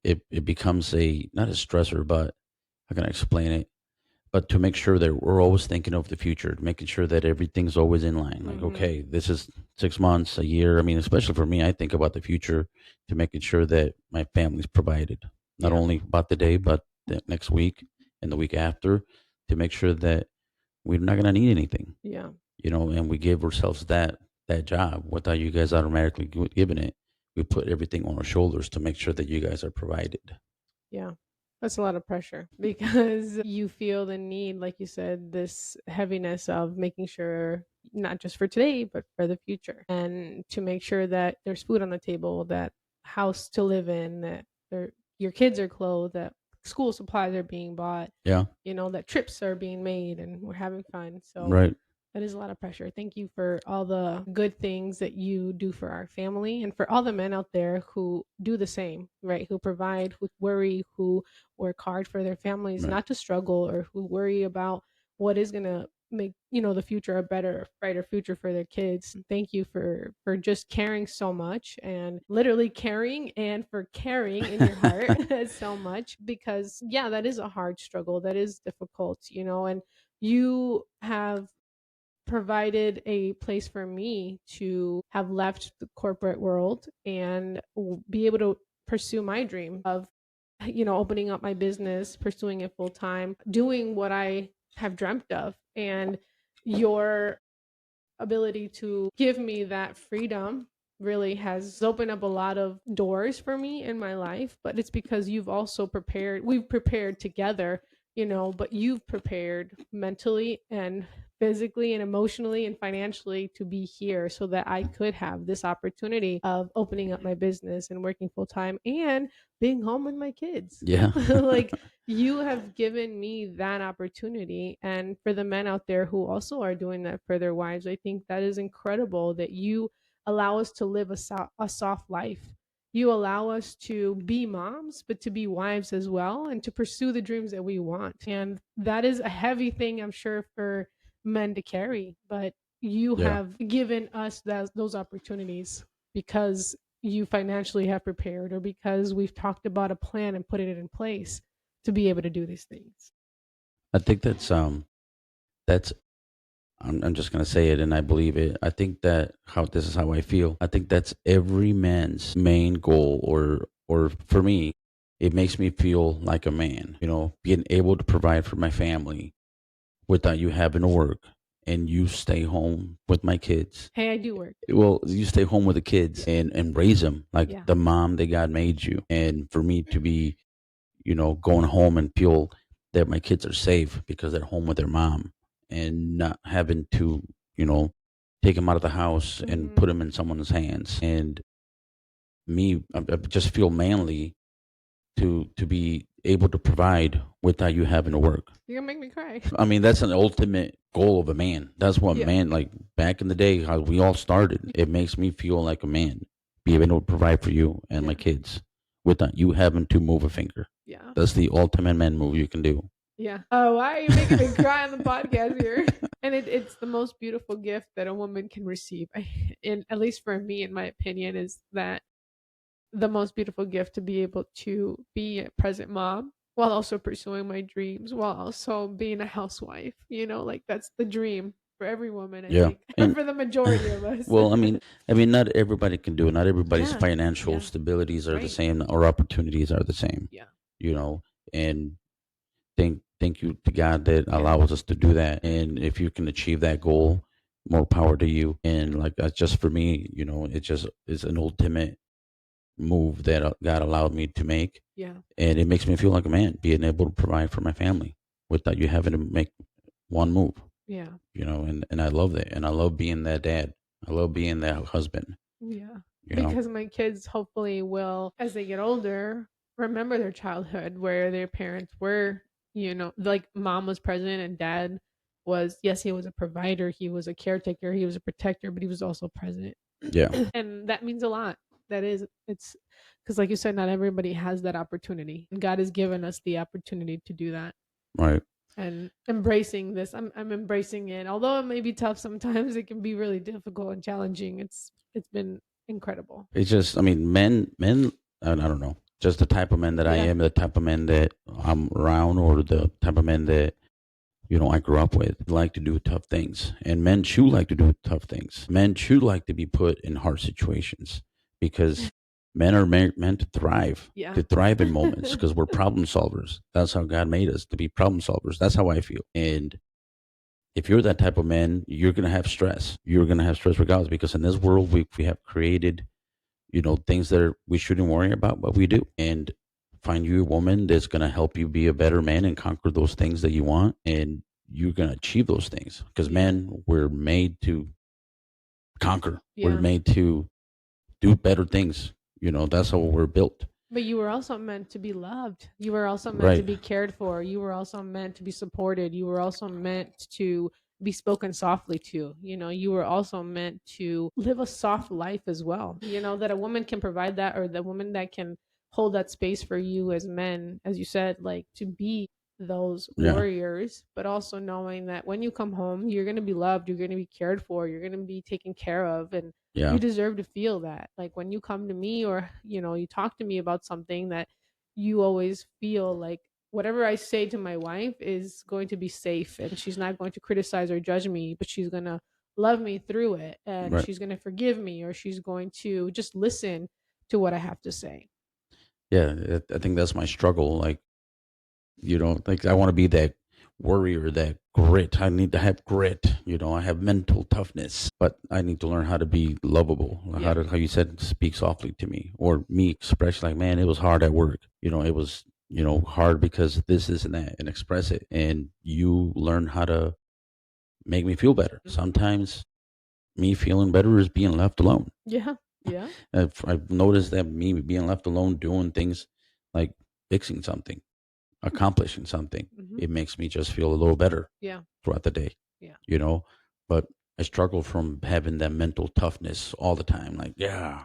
it becomes a, not a stressor, but how can I explain it? But to make sure that we're always thinking of the future, making sure that everything's always in line. Like, Mhm. okay, this is 6 months, a year. I mean, especially for me, I think about the future to making sure that my family's provided, not Yeah. only about the day, but the next week and the week after, to make sure that we're not going to need anything, Yeah. you know, and we give ourselves that job without you guys automatically giving it. We put everything on our shoulders to make sure that you guys are provided. Yeah. That's a lot of pressure because you feel the need, like you said, this heaviness of making sure not just for today, but for the future. And to make sure that there's food on the table, that house to live in, that your kids are clothed, that school supplies are being bought, Yeah. that trips are being made and we're having fun. So Right. That is a lot of pressure. Thank you for all the good things that you do for our family and for all the men out there who do the same, right? Who provide, who worry, who work hard for their families, Right. not to struggle or who worry about what is going to make, the future a better, brighter future for their kids. Thank you for just caring so much and literally caring and for caring in your heart so much because yeah, that is a hard struggle. That is difficult, and you have provided a place for me to have left the corporate world and be able to pursue my dream of opening up my business, pursuing it full time, doing what I have dreamt of. And your ability to give me that freedom really has opened up a lot of doors for me in my life, but it's because you've also we've prepared together, but you've prepared mentally and physically and emotionally and financially to be here so that I could have this opportunity of opening up my business and working full time and being home with my kids. Yeah. Like, you have given me that opportunity. And for the men out there who also are doing that for their wives, I think that is incredible that you allow us to live a soft life. You allow us to be moms, but to be wives as well and to pursue the dreams that we want. And that is a heavy thing, I'm sure, for men to carry. But you Yeah. have given us those opportunities because you financially have prepared or because we've talked about a plan and put it in place to be able to do these things. I think that's I'm just gonna say it, and I believe it. I think that how this is how I feel. I think that's every man's main goal, or for me, it makes me feel like a man. Being able to provide for my family without you having to work, and you stay home with my kids. Hey, I do work. Well, you stay home with the kids and raise them like Yeah. the mom that God made you, and for me to be going home and feel that my kids are safe because they're home with their mom and not having to, you know, take them out of the house and put Hmm. them in someone's hands. And I just feel manly to be able to provide without you having to work. You're gonna make me cry. I mean, that's an ultimate goal of a man. That's what Yeah. man, like back in the day, how we all started. It makes me feel like a man, be able to provide for you and my Yeah. kids without you having to move a finger. Yeah. That's the ultimate man move you can do. Yeah. Oh, why are you making me cry on the podcast here? And it's the most beautiful gift that a woman can receive. And at least for me, in my opinion, is that the most beautiful gift to be able to be a present mom while also pursuing my dreams, while also being a housewife. Like that's the dream for every woman, I Yeah, think, or and for the majority of us. well, I mean, not everybody can do it. Not everybody's Yeah. financial Yeah. stabilities are the Right. same or opportunities are the same. Yeah. You know, and thank you to God that Yeah. allows us to do that. And if you can achieve that goal, more power to you. And like that's just for me, it just is an ultimate move that God allowed me to make, Yeah. and it makes me feel like a man, being able to provide for my family without you having to make one move. Yeah. And I love that, and I love being that dad. I love being that husband. Yeah. You know, Because my kids hopefully will, as they get older, remember their childhood where their parents were, like mom was present and dad was, yes, he was a provider, he was a caretaker, he was a protector, but he was also present. yeah, And that means a lot. It's because, like you said, not everybody has that opportunity. And God has given us the opportunity to do that. right. And embracing this, I'm embracing it. Although it may be tough sometimes, it can be really difficult and challenging. It's been incredible. It's just, I mean, men. I don't know, just the type of man that I Yeah. am, the type of man that I'm around, or the type of man that I grew up with, like to do tough things. And men should like to do tough things. Men should like to be put in hard situations because men are meant Yeah. to thrive in moments because we're problem solvers. That's how God made us, to be problem solvers. That's how I feel. And if you're that type of man, you're going to have stress. You're going to have stress regardless because in this world, we have created, things that we shouldn't worry about, but we do. And find you a woman that's going to help you be a better man and conquer those things that you want. And you're going to achieve those things because Yeah. men, we're made to conquer. We're Yeah. made to do better things. That's how we're built. But you were also meant to be loved. You were also meant to Right. be cared for. You were also meant to be supported. You were also meant to be spoken softly to. You were also meant to live a soft life as well. That a woman can provide that, or the woman that can hold that space for you as men, as you said, like to be those Yeah. warriors, but also knowing that when you come home, you're going to be loved, you're going to be cared for, you're going to be taken care of, and you Yeah. deserve to feel that. Like when you come to me, or you talk to me about something, that you always feel like whatever I say to my wife is going to be safe, and she's not going to criticize or judge me, but she's going to love me through it, and Right. she's going to forgive me, or she's going to just listen to what I have to say. Yeah. I think that's my struggle. Like, like I want to be that warrior, that grit. I need to have grit. I have mental toughness, but I need to learn how to be lovable. Yeah. How you said, speak softly to me, or me express like, man, it was hard at work. It was, hard because this and that, and express it. And you learn how to make me feel better. Mhm. Sometimes me feeling better is being left alone. Yeah. Yeah. I've noticed that me being left alone doing things like fixing something, accomplishing something, Hmm. it makes me just feel a little better Yeah. throughout the day, Yeah. you know? But I struggle from having that mental toughness all the time. Like, yeah,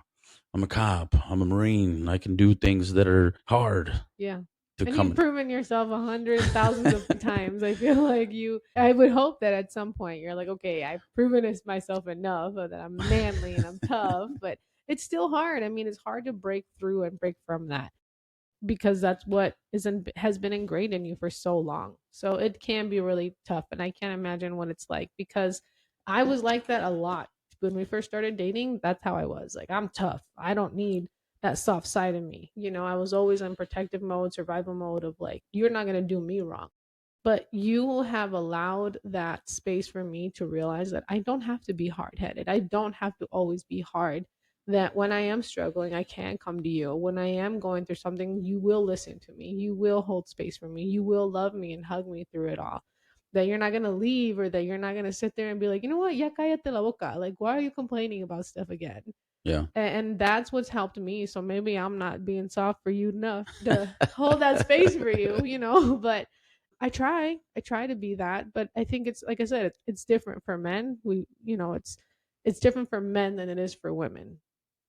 I'm a cop, I'm a Marine, I can do things that are hard Yeah. to And come. you've proven yourself a hundred thousands of times. I feel like I would hope that at some point you're like, okay, I've proven it myself enough that I'm manly and I'm tough, but it's still hard. I mean, it's hard to break through and break from that, because that's what has been ingrained in you for so long. So it can be really tough, and I can't imagine what it's like, because I was like that a lot when we first started dating. That's how I was. Like, I'm tough. I don't need that soft side of me. I was always in protective mode, survival mode of like, you're not going to do me wrong. But you have allowed that space for me to realize that I don't have to be hard headed. I don't have to always be hard. That when I am struggling, I can come to you. When I am going through something, you will listen to me. You will hold space for me. You will love me and hug me through it all. That you're not going to leave, or that you're not going to sit there and be like, you know what, ya cállate la boca. Like, why are you complaining about stuff again? Yeah. And that's what's helped me. So maybe I'm not being soft for you enough to hold that space for you, but I try to be that. But I think it's like I said, it's different for men. It's different for men than it is for women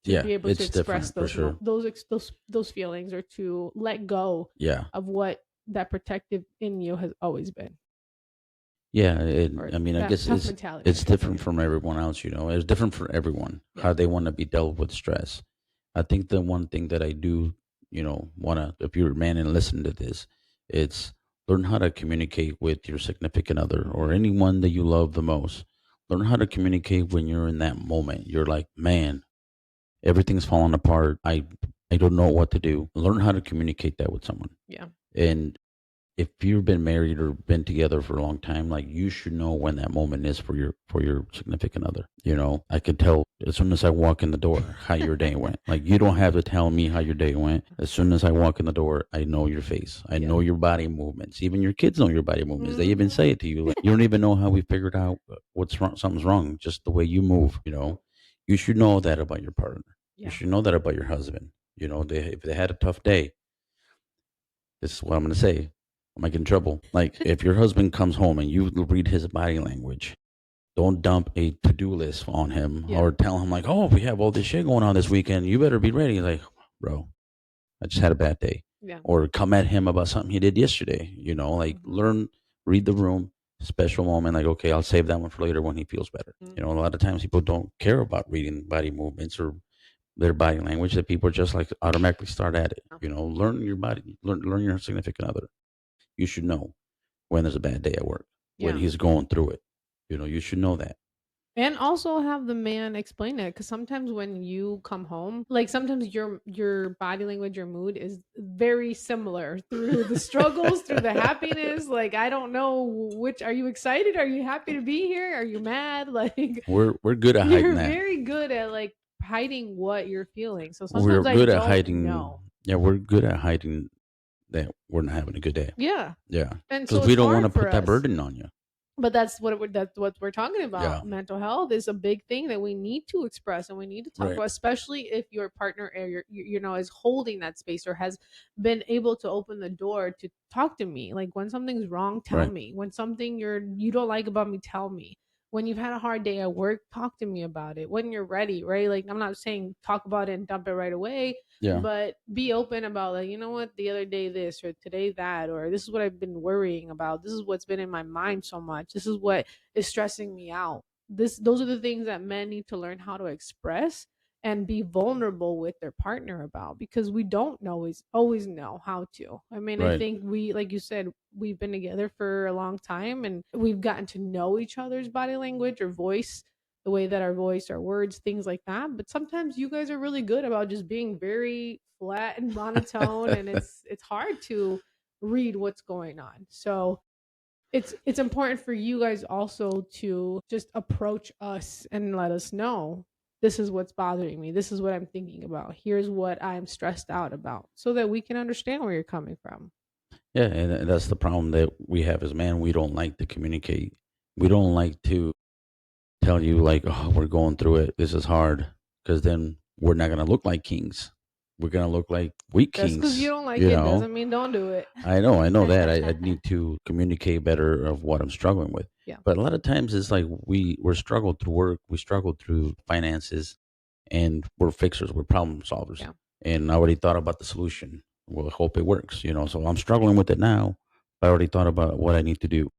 to Yeah, be able to it's express different for sure. those feelings, or to let go Yeah. of what that protective in you has always been, Yeah, or I mean, I that guess tough mentality, I it's should different say. from everyone else. It's different for everyone Yeah. how they want to be dealt with stress. I think the one thing that I do, want to, if you're a man and listen to this, it's learn how to communicate with your significant other or anyone that you love the most. Learn how to communicate when you're in that moment. You're like, man, everything's falling apart. I don't know what to do. Learn how to communicate that with someone. Yeah. And if you've been married or been together for a long time, like you should know when that moment is for your significant other. I could tell as soon as I walk in the door how your day went. Like you don't have to tell me how your day went. As soon as I walk in the door, I know your face. I Yeah. know your body movements. Even your kids know your body movements. They even Hmm. say it to you. Like you don't even know how we figured out what's wrong. Something's wrong. Just the way you move. You should know that about your partner. You Yeah. should know that about your husband. If they had a tough day, this is what I'm going to say. I might get in trouble. Like, if your husband comes home and you read his body language, don't dump a to do list on him Yeah. or tell him, like, oh, we have all this shit going on this weekend. You better be ready. Like, bro, I just had a bad day. Yeah. Or come at him about something he did yesterday. Like, Mhm. learn, read the room, special moment. Like, okay, I'll save that one for later when he feels better. Mm. A lot of times people don't care about reading body movements or their body language, that people just like automatically start at it. Learn your body, learn your significant other. You should know when there's a bad day at work, when Yeah. he's going through it. You should know that. And also have the man explain it, because sometimes when you come home, like sometimes your body language, your mood is very similar through the struggles, through the happiness. Like, I don't know, which are you excited? Are you happy to be here? Are you mad? Like, We're good at hiding you're that. very good at like hiding what you're feeling. So We're sometimes I good at don't hiding. know. Yeah, we're good at hiding that we're not having a good day. Yeah. Yeah, And because so we it's don't want to hard for put that us. burden on you. But that's what we're talking Yeah. about. Mental health is a big thing that we need to express and we need to talk Right. about, especially if your partner or is holding that space or has been able to open the door to talk to me. Like when something's wrong, tell Right. me. When something you don't like about me, tell me. When you've had a hard day at work, talk to me about it. When you're ready, right? Like I'm not saying talk about it and dump it right away, Yeah. but be open about, like, you know what, the other day this or today that, or this is what I've been worrying about, this is what's been in my mind so much, this is what is stressing me out. Those are the things that men need to learn how to express and be vulnerable with their partner about, because we don't always know how to. I mean, I Right. think we, like you said, we've been together for a long time and we've gotten to know each other's body language or voice, the way that our voice, our words, things like that. But sometimes you guys are really good about just being very flat and monotone, and it's hard to read what's going on. So it's important for you guys also to just approach us and let us know, this is what's bothering me. This is what I'm thinking about. Here's what I'm stressed out about, so that we can understand where you're coming from. Yeah, and that's the problem that we have as men. We don't like to communicate. We don't like to tell you like, "Oh, we're going through it. This is hard," because then we're not gonna look like kings. We're gonna look like weak Just because you kings. don't like You it know. doesn't mean don't do it. I know that. I need to communicate better of what I'm struggling with. Yeah. But a lot of times it's like we're struggled through work, we struggled through finances, and we're fixers, we're problem solvers. Yeah. And I already thought about the solution. Well, hope it works, you know. So I'm struggling with it now. I already thought about what I need to do.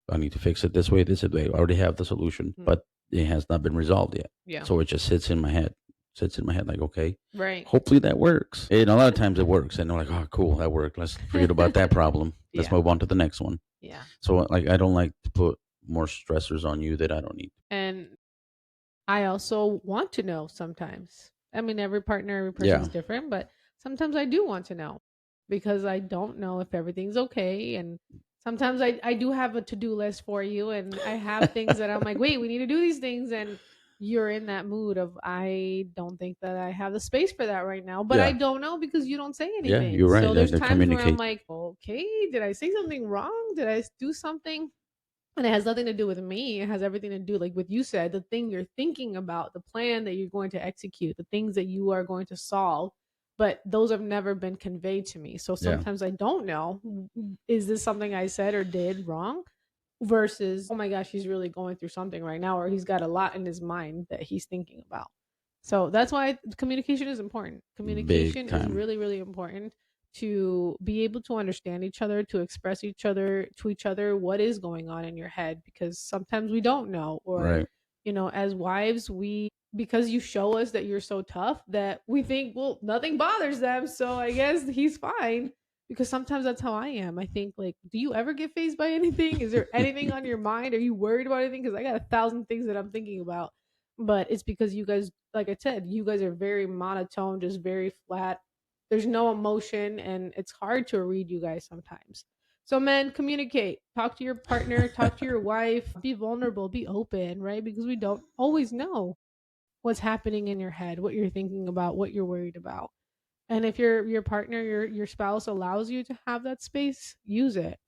I need to fix it this way. I already have the solution, Mm. but it has not been resolved yet. Yeah. So it just sits in my head, like, okay, Right. hopefully that works. And a lot of times it works. And they're like, oh, cool, that worked. Let's forget about that problem. Let's Yeah. move on to the next one. Yeah. So, like, I don't like to put more stressors on you that I don't need. And I also want to know sometimes. I mean, every partner, every Yeah. person's different, but sometimes I do want to know because I don't know if everything's okay. And sometimes I do have a to do list for you, and I have things that I'm like, wait, we need to do these things. And you're in that mood of, I don't think that I have the space for that right now, but I Yeah. don't know because you don't say Yeah. anything. You're right. So there's They times where I'm communicate. like, okay, did I say something wrong? Did I do something? And it has nothing to do with me. It has everything to do, like what you said, the thing you're thinking about, the plan that you're going to execute, the things that you are going to solve. But those have never been conveyed to me. So Yeah. sometimes I don't know, is this something I said or did wrong? Versus, oh my gosh, he's really going through something right now, or he's got a lot in his mind that he's thinking about. So that's why communication is important. Big Communication is time. really, really important to be able to understand each other, to express each other what is going on in your head, because sometimes we don't know. Or, Right. as wives, we, because you show us that you're so tough, that we think, well, nothing bothers them, so I guess he's fine. Because sometimes that's how I am. I think, like, do you ever get phased by anything? Is there anything on your mind? Are you worried about anything? Because I got 1,000 things that I'm thinking about. But it's because you guys, like I said, you guys are very monotone, just very flat. There's no emotion, and it's hard to read you guys sometimes. So, men, communicate. Talk to your partner, talk to your wife, be vulnerable, be open, right? Because we don't always know what's happening in your head, what you're thinking about, what you're worried about. And if your partner, your spouse allows you to have that space, use it.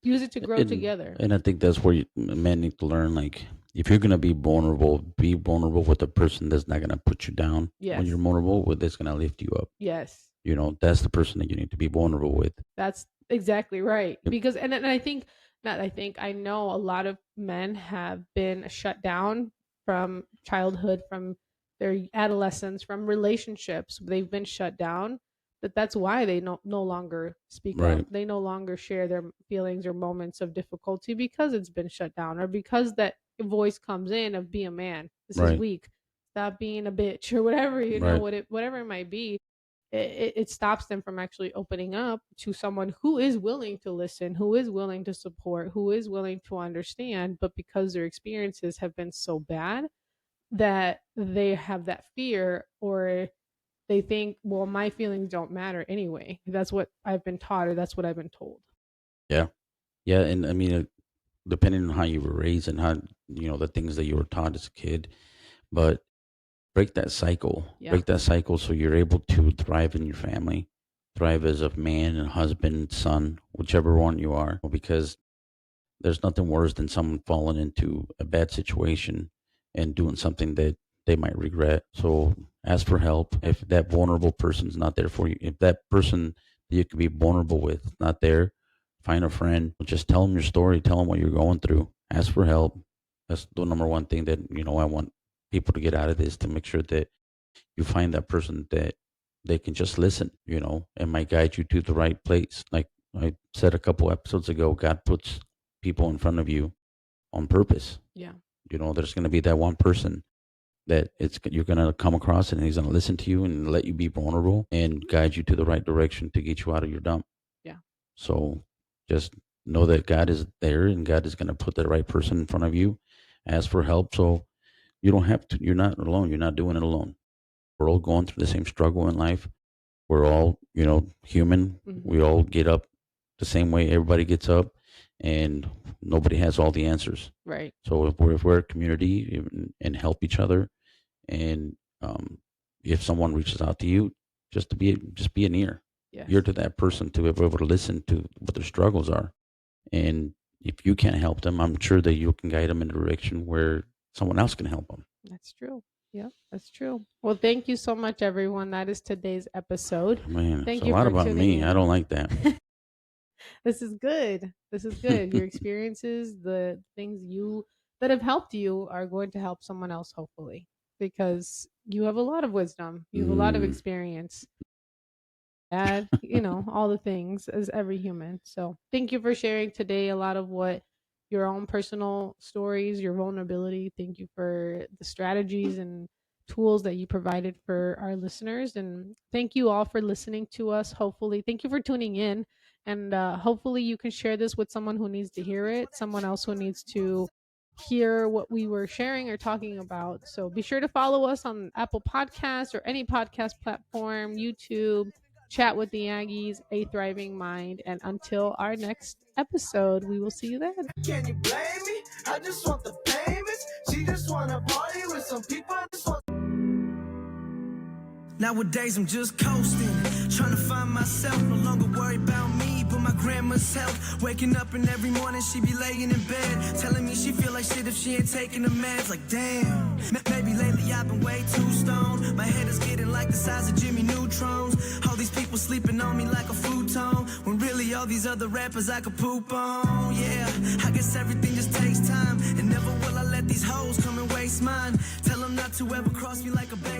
Use it to grow and together. and I think that's where men need to learn. Like, if you're gonna be vulnerable with a person that's not gonna put you down when you're Yes. vulnerable, with that's gonna lift you up. Yes. You know, that's the person that you need to be vulnerable with. That's exactly right. Yep. Because and I think, not I think, I know a lot of men have been shut down from childhood, from their adolescence, from relationships. They've been shut down. That's why they no longer speak up. Right. They no longer share their feelings or moments of difficulty, because it's been shut down, or because that voice comes in of, be a man. This is Right. weak. Stop being a bitch, or whatever, Right. whatever it might be. It stops them from actually opening up to someone who is willing to listen, who is willing to support, who is willing to understand. But because their experiences have been so bad, that they have that fear, or they think, well, my feelings don't matter anyway. That's what I've been taught, or that's what I've been told. Yeah. Yeah. And I mean, depending on how you were raised and how, the things that you were taught as a kid, but break that cycle. Yeah. Break that cycle so you're able to thrive in your family, thrive as a man and husband, son, whichever one you are. Because there's nothing worse than someone falling into a bad situation and doing something that they might regret. So ask for help. If that vulnerable person's not there for you, if that person that you could be vulnerable with is not there, find a friend. Just tell them your story. Tell them what you're going through. Ask for help. That's the number one thing that I want people to get out of this, to make sure that you find that person that they can just listen, and might guide you to the right place. Like I said a couple episodes ago, God puts people in front of you on purpose. Yeah. There's going to be that one person that you're going to come across, and he's going to listen to you and let you be vulnerable and guide you to the right direction to get you out of your dump. Yeah. So just know that God is there, and God is going to put the right person in front of you. Ask for help, so you don't have to. You're not alone. You're not doing it alone. We're all going through the same struggle in life. We're all, human. Mm-hmm. We all get up the same way everybody gets up, and nobody has all the answers. Right. So if we're a community and help each other, and if someone reaches out to you, just be an ear. Yes. Ear to that person, to be able to listen to what their struggles are. And if you can't help them, I'm sure that you can guide them in a direction where someone else can help them. That's true. Yep, that's true. Well, thank you so much, everyone. That is today's episode. Man, Thank it's a you lot for about tuning me. in. I don't like that. This is good. This is good. Your experiences, the things that have helped you are going to help someone else, hopefully, because you have a lot of wisdom. You have a lot of Mm, experience. Add, all the things as every human. So thank you for sharing today a lot of what your own personal stories, your vulnerability. Thank you for the strategies and tools that you provided for our listeners. And thank you all for listening to us. Hopefully, thank you for tuning in. And hopefully, you can share this with someone who needs to hear it, someone else who needs to hear what we were sharing or talking about. So be sure to follow us on Apple Podcasts or any podcast platform, YouTube. Chat with the Aggies, A Thriving Mind. And until our next episode, we will see you then. Can you blame me? I just want the payments. She just wanna party with some people. Nowadays I'm just coasting, trying to find myself, no longer worried about me, but my grandma's health. Waking up and every morning she be laying in bed, telling me she feel like shit if she ain't taking the meds. Like damn, maybe lately I've been way too stoned. My head is getting like the size of Jimmy Neutrons. All these people sleeping on me like a futon, when really all these other rappers I could poop on. Yeah, I guess everything just takes time, and never will I let these hoes come and waste mine. Tell them not to ever cross me like a baby.